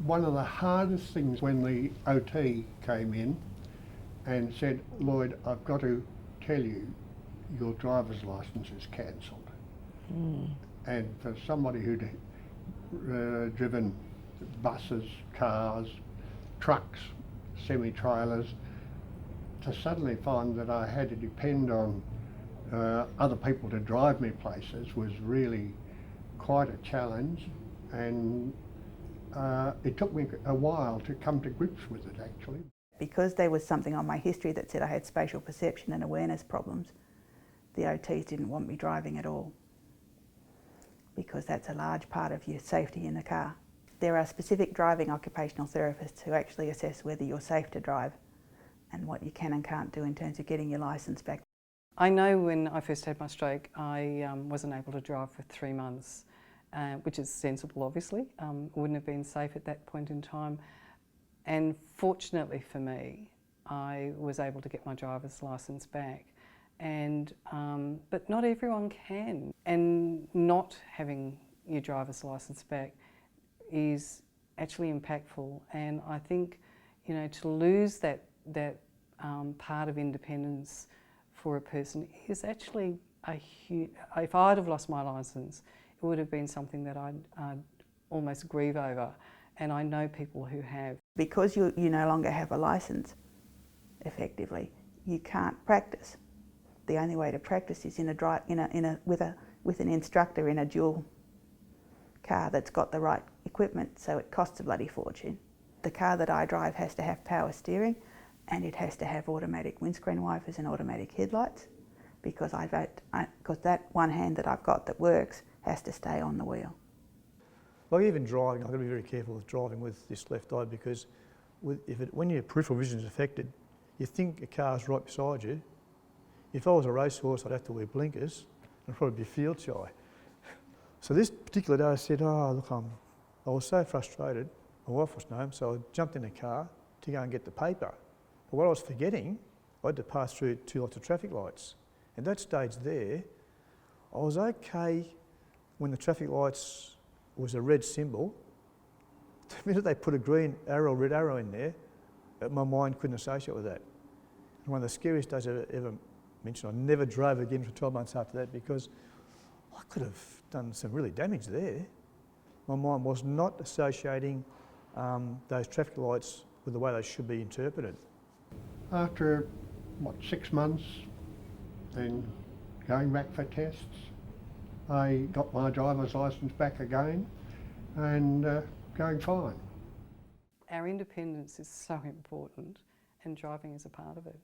One of the hardest things when the OT came in and said, Lloyd, I've got to tell you, your driver's licence is cancelled. And for somebody who'd driven buses, cars, trucks, semi-trailers, to suddenly find that I had to depend on other people to drive me places was really quite a challenge, and it took me a while to come to grips with it actually. Because there was something on my history that said I had spatial perception and awareness problems, the OTs didn't want me driving at all, because that's a large part of your safety in the car. There are specific driving occupational therapists who actually assess whether you're safe to drive and what you can and can't do in terms of getting your licence back. I know when I first had my stroke, I wasn't able to drive for 3 months, which is sensible obviously. Wouldn't have been safe at that point in time. And fortunately for me, I was able to get my driver's licence back. And but not everyone can. And not having your driver's licence back is actually impactful. And I think, you know, to lose that part of independence for a person is actually a huge. If I'd have lost my licence, it would have been something that I'd almost grieve over. And I know people who have. Because you no longer have a licence, effectively, you can't practice. The only way to practice is with an instructor in a dual car that's got the right equipment, so it costs a bloody fortune. The car that I drive has to have power steering, and it has to have automatic windscreen wipers and automatic headlights, because that one hand that I've got that works has to stay on the wheel. Like even driving, I've got to be very careful with driving with this left eye, because when your peripheral vision is affected, you think a car's right beside you. If I was a racehorse, I'd have to wear blinkers and probably be field shy. So this particular day I said, oh look, I was so frustrated, my wife wasn't home, so I jumped in the car to go and get the paper. But what I was forgetting, I had to pass through 2 lots of traffic lights. At that stage there, I was okay when the traffic lights was a red symbol. The minute they put a green arrow, red arrow in there, my mind couldn't associate with that. And one of the scariest days I've ever mentioned, I never drove again for 12 months after that, because I could have done some really damage there. My mind was not associating those traffic lights with the way they should be interpreted. After, 6 months, then going back for tests, I got my driver's licence back again and going fine. Our independence is so important, and driving is a part of it.